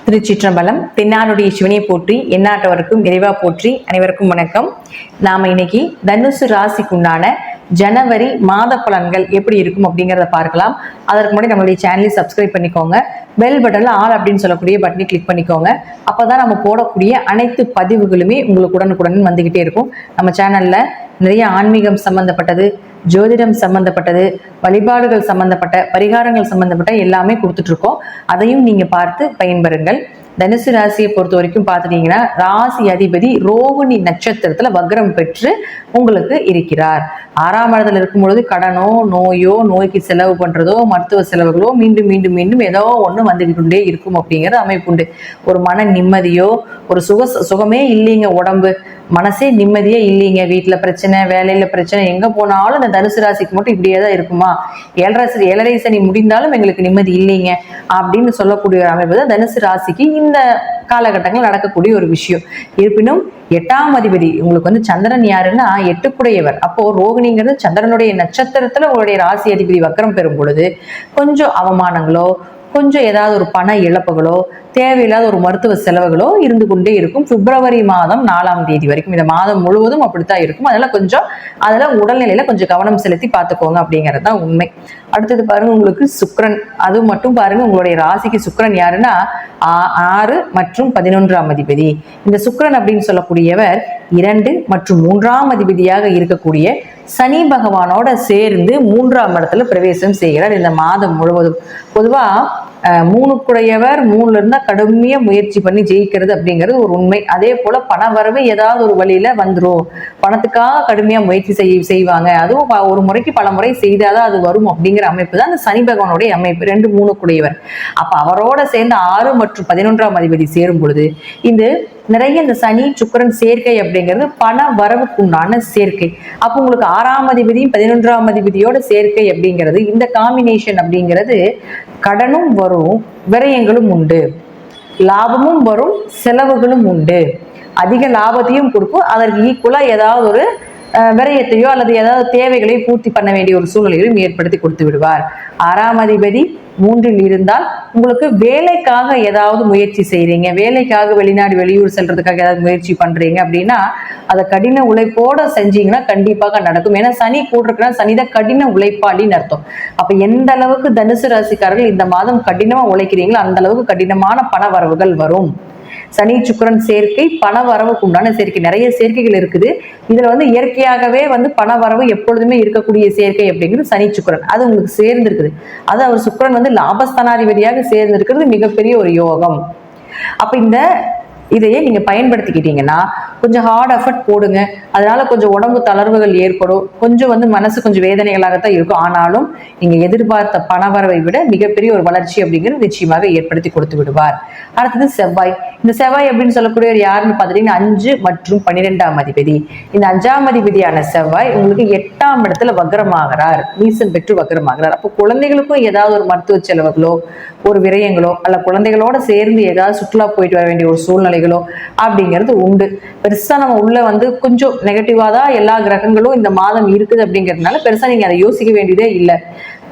திருச்சிற்றம்பலம். தென்னாடுடைய சிவனை போற்றி, எந்நாட்டவருக்கும் இறைவா போற்றி. அனைவருக்கும் வணக்கம். நாம இன்னைக்கு தனுசு ராசிக்குண்டான ஜனவரி மாத பலன்கள் எப்படி இருக்கும் அப்படிங்கிறத பார்க்கலாம். அதற்கு முன்னாடி நம்மளுடைய சேனலை சப்ஸ்கிரைப் பண்ணிக்கோங்க. பெல் பட்டன்ல ஆல் அப்படின்னு சொல்லக்கூடிய பட்டனை கிளிக் பண்ணிக்கோங்க. அப்பதான் நம்ம போடக்கூடிய அனைத்து பதிவுகளுமே உங்களுக்கு உடனுக்குடன் வந்துகிட்டே இருக்கும். நம்ம சேனல்ல நிறைய ஆன்மீகம் சம்பந்தப்பட்டது, ஜோதிடம் சம்பந்தப்பட்டது, வழிபாடுகள் சம்பந்தப்பட்ட, பரிகாரங்கள் சம்பந்தப்பட்ட எல்லாமே கொடுத்துட்டு இருக்கோம். அதையும் நீங்க பார்த்து பயன்பெறுங்கள். தனுசு ராசியை பொறுத்த வரைக்கும் பார்த்துட்டீங்கன்னா, ராசி அதிபதி ரோகிணி நட்சத்திரத்துல வக்ரம் பெற்று உங்களுக்கு இருக்கிறார். 6ஆம் இடத்துல இருக்கும் பொழுது கடனோ நோயோ, நோய்க்கு செலவு பண்றதோ, மருத்துவ செலவுகளோ மீண்டும் மீண்டும் மீண்டும் ஏதோ ஒண்ணு வந்துகிட்டே இருக்கும் அப்படிங்கிற அமைப்பு உண்டு. ஒரு மன நிம்மதியோ, ஒரு சுகமே இல்லைங்க, உடம்பு மனசே நிம்மதியே இல்லைங்க, வீட்டுல பிரச்சனை, வேலையில பிரச்சனை, எங்க போனாலும் இந்த தனுசு ராசிக்கு மட்டும் இப்படியே தான் இருக்குமா, ஏழரை சனி முடிந்தாலும் எங்களுக்கு நிம்மதி இல்லைங்க அப்படின்னு சொல்லக்கூடிய ஒரு அமைப்பு தான் தனுசு ராசிக்கு இந்த காலகட்டங்கள் நடக்கக்கூடிய ஒரு விஷயம். இருப்பினும் 8ஆம் அதிபதி உங்களுக்கு வந்து சந்திரன் யாருன்னா 8குடையவர். அப்போ ரோகிணிங்கிறது சந்திரனுடைய நட்சத்திரத்துல உங்களுடைய ராசி அதிபதி வக்ரம் பெறும் பொழுது கொஞ்சம் அவமானங்களோ, கொஞ்சம் ஏதாவது ஒரு பண இழப்புகளோ, தேவையில்லாத ஒரு மருத்துவ செலவுகளோ இருந்து கொண்டே இருக்கும். பிப்ரவரி மாதம் 4ஆம் தேதி வரைக்கும், இந்த மாதம் முழுவதும் அப்படித்தான் இருக்கும். அதெல்லாம் உடல்நிலையில கொஞ்சம் கவனம் செலுத்தி பார்த்துக்கோங்க அப்படிங்கிறது தான் உண்மை. அடுத்தது பாருங்க, உங்களுக்கு சுக்கிரன், அது மட்டும் பாருங்க, உங்களுடைய ராசிக்கு சுக்கிரன் யாருன்னா 6 மற்றும் 11ஆம் அதிபதி. இந்த சுக்கிரன் அப்படின்னு சொல்லக்கூடியவர் 2 மற்றும் 3ஆம் அதிபதியாக இருக்கக்கூடிய சனி பகவானோட சேர்ந்து 3ஆம் இடத்துல பிரவேசம் செய்கிறார் இந்த மாதம் முழுவதும். பொதுவா 3குடையவர் 3ல இருந்தா கடுமையா முயற்சி பண்ணி ஜெயிக்கிறது அப்படிங்கிறது ஒரு உண்மை. அதே போல பண வரவு ஏதாவது ஒரு வழியில வந்துடும், பணத்துக்காக கடுமையா முயற்சி செய்வாங்க. அதுவும் ஒரு முறைக்கு பல முறை செய்தாதான் அது வரும் அப்படிங்கிற அமைப்பு தான் அந்த சனி பகவானுடைய அமைப்பு. 2, 3குடையவர். அப்ப அவரோட சேர்ந்து 6 மற்றும் 11ஆம் அதிபதி சேரும் பொழுது நிறைய இந்த சனி சுக்கிரன் சேர்க்கை அப்படிங்கிறது பண வரவுக்குண்டான சேர்க்கை. அப்போ உங்களுக்கு 6ஆம் அதிபதியும் 11ஆம் அதிபதியோட சேர்க்கை அப்படிங்கிறது, இந்த காம்பினேஷன் அப்படிங்கிறது கடனும் வரும், விரயங்களும் உண்டு, லாபமும் வரும், செலவுகளும் உண்டு. அதிக லாபத்தையும் கொடுக்கும், அதற்கு ஈக்குவலா ஏதாவது ஒரு விரயத்தையோ அல்லது ஏதாவது தேவைகளையும் பூர்த்தி பண்ண வேண்டிய ஒரு சூழ்நிலையும் ஏற்படுத்தி கொடுத்து விடுவார். 6ஆம் அதிபதி 3ல் இருந்தால் உங்களுக்கு வேலைக்காக ஏதாவது முயற்சி செய்றீங்க, வேலைக்காக வெளிநாடு வெளியூர் செல்றதுக்காக ஏதாவது முயற்சி பண்றீங்க அப்படின்னா அதை கடின உழைப்போட செஞ்சீங்கன்னா கண்டிப்பாக நடக்கும். ஏன்னா சனி கூடுறதுனா சனிதான் கடின உழைப்பாளின்னு அர்த்தம். அப்ப எந்த அளவுக்கு தனுசு ராசிக்காரர்கள் இந்த மாதம் கடினமா உழைக்கிறீங்களோ அந்த அளவுக்கு கடினமான பண வரவுகள் வரும். சனி சுக்கிரன் சேர்க்கை பண வரவுக்கு உண்டான சேர்க்கை. நிறைய சேர்க்கைகள் இருக்குது. இதுல வந்து இயற்கையாகவே வந்து பண வரவு எப்பொழுதுமே இருக்கக்கூடிய சேர்க்கை அப்படிங்கிறது சனி சுக்கிரன். அது உங்களுக்கு சேர்ந்து இருக்குது. அது அவர் சுக்கிரன் வந்து லாபஸ்தானாதிபதியாக சேர்ந்து இருக்கிறது மிகப்பெரிய ஒரு யோகம். அப்ப இதையே நீங்க பயன்படுத்திக்கிட்டீங்கன்னா கொஞ்சம் ஹார்ட் எஃபர்ட் போடுங்க. அதனால கொஞ்சம் உடம்பு தளர்வுகள் ஏற்படும், கொஞ்சம் வந்து மனசு கொஞ்சம் வேதனைகளாகத்தான் இருக்கும். ஆனாலும் நீங்க எதிர்பார்த்த பணவரவை விட மிகப்பெரிய ஒரு வளர்ச்சி அப்படிங்கிறது நிச்சயமாக ஏற்படுத்தி கொடுத்து விடுவார். அடுத்தது செவ்வாய். இந்த செவ்வாய் அப்படின்னு சொல்லக்கூடியவர் யாருன்னு பாத்தீங்கன்னா 5 மற்றும் 12ஆம் அதிபதி. இந்த 5ஆம் அதிபதியான செவ்வாய் உங்களுக்கு 8ஆம் இடத்துல வக்ரமாகிறார், நீசம் பெற்று வக்ரமாகிறார். அப்போ குழந்தைகளுக்கும் ஏதாவது ஒரு மருத்துவ செலவுகளோ, ஒரு விரயங்களோ, அல்ல குழந்தைகளோட சேர்ந்து ஏதாவது சுற்றுலா போயிட்டு வர வேண்டிய ஒரு சூழ்நிலைகளோ அப்படிங்கிறது உண்டு. பெருசா நம்ம உள்ள வந்து கொஞ்சம் நெகட்டிவா தான் எல்லா கிரகங்களும் இந்த மாதம் இருக்குது அப்படிங்கிறதுனால பெருசா நீங்க அதை யோசிக்க வேண்டியதே இல்லை.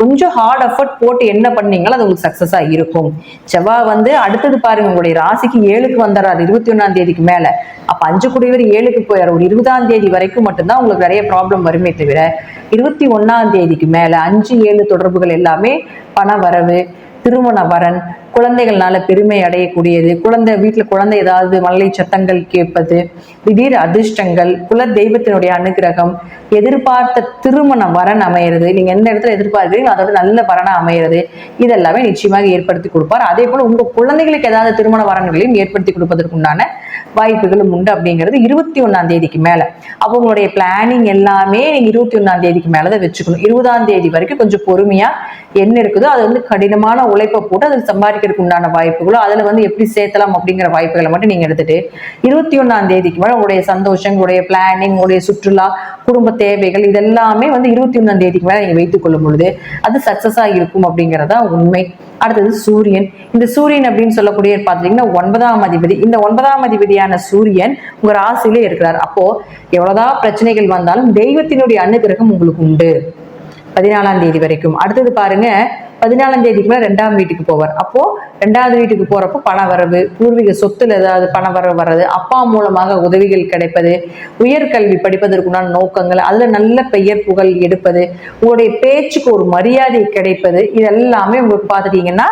கொஞ்சம் ஹார்ட் எஃபர்ட் போட்டு என்ன பண்ணீங்களோ அது உங்களுக்கு சக்சஸா இருக்கும். செவ்வாய் வந்து அடுத்தது பாருங்க, உங்களுடைய ராசிக்கு 7க்கு வந்துடுறாரு 21ஆம் தேதிக்கு மேல. அப்ப 5குடையவர் 7க்கு போயிடுற ஒரு 20ஆம் தேதி வரைக்கும் மட்டும்தான் உங்களுக்கு நிறைய ப்ராப்ளம் வருமே தவிர 21ஆம் தேதிக்கு மேல 5, 7 தொடர்புகள் எல்லாமே பண வரவு, திருமண வரன், குழந்தைகள்னால பெருமை அடையக்கூடியது, வீட்டுல குழந்தை ஏதாவது மழலை சத்தங்கள் கேட்பது, திடீர் அதிர்ஷ்டங்கள், குல தெய்வத்தினுடைய அனுகிரகம், எதிர்பார்த்த திருமண வரன் அமையிறது, நீங்க எந்த இடத்துல எதிர்பார்க்கிறீங்களோ அதோட நல்ல வரனா அமையிறது, இதெல்லாமே நிச்சயமாக ஏற்படுத்தி கொடுப்பார். அதே போல உங்க குழந்தைகளுக்கு ஏதாவது திருமண வரன்களையும் ஏற்படுத்தி கொடுப்பதற்குண்டான வாய்ப்புகளும் உண்டு அப்படிங்கிறது 21ஆம் தேதிக்கு மேல. அப்போ உங்களுடைய பிளானிங் எல்லாமே நீங்க 21ஆம் தேதிக்கு மேலதான் வச்சுக்கணும். 20ஆம் தேதி வரைக்கும் கொஞ்சம் பொறுமையா என்ன இருக்குதோ அது வந்து கடினமான உழைப்பை போட்டு அதில் சம்பாதிக்கிறதுக்கு உண்டான வாய்ப்புகளோ, அதுல வந்து எப்படி சேர்த்தலாம் அப்படிங்கிற வாய்ப்புகளை மட்டும் நீங்க எடுத்துட்டு 21ஆம் தேதிக்கு மேல உங்களுடைய சந்தோஷம், உங்களுடைய பிளானிங், உங்களுடைய சுற்றுலா, குடும்ப தேவைகள் இதெல்லாமே வந்து 21ஆம் தேதிக்கு மேல நீங்க வைத்துக் கொள்ளும் பொழுது அது சக்சஸா இருக்கும் அப்படிங்கிறதா உண்மை. அடுத்தது சூரியன். இந்த சூரியன் அப்படின்னு சொல்லக்கூடிய பாத்தீங்கன்னா 9ஆம் அதிபதி. இந்த 9ஆம் அதிபதியான சூரியன் உங்க ராசியிலே இருக்கிறார். அப்போ எவ்வளவுதான் பிரச்சனைகள் வந்தாலும் தெய்வத்தினுடைய அனுகிரகம் உங்களுக்கு உண்டு 14ஆம் தேதி வரைக்கும். அடுத்தது பாருங்க, 14ஆம் தேதிக்கு மேல 2ஆம் வீட்டுக்கு போவார். அப்போ 2வது வீட்டுக்கு போறப்போ பண வரவு, பூர்வீக சொத்துல ஏதாவது பண வரவு வர்றது, அப்பா மூலமாக உதவிகள் கிடைப்பது, உயர்கல்வி படிப்பதற்குண்டான நோக்கங்கள், அதுல நல்ல பெயர் புகழ் எடுப்பது, உங்களுடைய பேச்சுக்கு ஒரு மரியாதை கிடைப்பது, இதெல்லாமே உங்களுக்கு பார்த்துட்டீங்கன்னா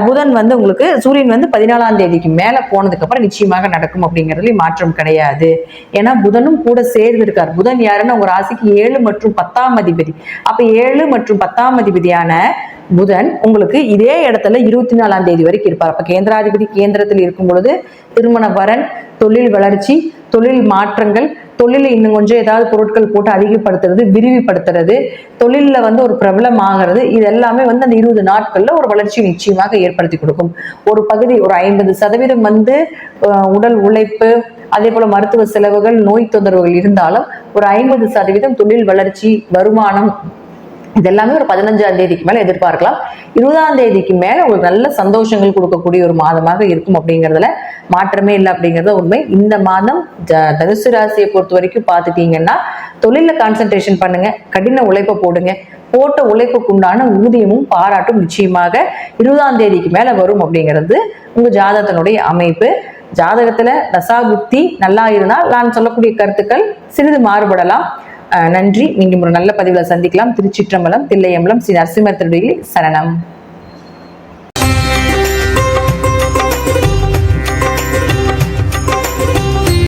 புதன் உங்களுக்கு சூரியன் 14ஆம் தேதிக்கு மேல போனதுக்கு அப்புறம் நிச்சயமாக நடக்கும் அப்படிங்கிறதுல மாற்றம் கிடையாது. ஏன்னா புதனும் கூட சேர்ந்து இருக்கார். புதன் யாருன்னா உங்க ராசிக்கு 7 மற்றும் 10ஆம் அதிபதி. அப்ப 7 மற்றும் 10ஆம் அதிபதியான புதன் உங்களுக்கு இதே இடத்துல 24ஆம் தேதி வரைக்கும் இருப்பார். அப்ப கேந்திராதிபதி கேந்திரத்தில் இருக்கும் பொழுது திருமண வரன், தொழில் வளர்ச்சி, தொழில் மாற்றங்கள், தொழில இன்னும் கொஞ்சம் ஏதாவது பொருட்கள் போட்டு அதிகப்படுத்துறது, விரிவுபடுத்துறது, தொழில ஒரு பிரபலம் ஆகிறது, இது எல்லாமே அந்த 20 நாட்கள்ல ஒரு வளர்ச்சி நிச்சயமாக ஏற்படுத்தி கொடுக்கும். ஒரு பகுதி ஒரு 50% உடல் உழைப்பு, அதே போல மருத்துவ செலவுகள், நோய் தொந்தரவுகள் இருந்தாலும் ஒரு 50% தொழில் வளர்ச்சி, வருமானம், இதெல்லாமே ஒரு 15ஆம் தேதிக்கு மேல எதிர்பார்க்கலாம். 20ஆம் தேதிக்கு மேல உங்களுக்கு நல்ல சந்தோஷங்கள் கொடுக்கக்கூடிய ஒரு மாதமாக இருக்கும் அப்படிங்கிறதுல மாற்றமே இல்லை அப்படிங்கிறது உண்மை. இந்த மாதம் தனுசு ராசியை பொறுத்த வரைக்கும் பார்த்துட்டீங்கன்னா தொழில கான்சென்ட்ரேஷன் பண்ணுங்க, கடின உழைப்பை போடுங்க. போட்ட உழைப்புக்குண்டான ஊதியமும் பாராட்டும் நிச்சயமாக 20ஆம் தேதிக்கு மேல வரும் அப்படிங்கிறது உங்க ஜாதகத்தினுடைய அமைப்பு. ஜாதகத்துல தசாபுக்தி நல்லா இருந்தால் நான் சொல்லக்கூடிய கருத்துக்கள் சிறிது மாறுபடலாம். நன்றி. மீண்டும் ஒரு நல்ல பதிவுல சந்திக்கலாம். திருச்சிற்றம்பலம், தில்லையம்பலம், ஸ்ரீ நரசிம்மர் திருடியில் சரணம்.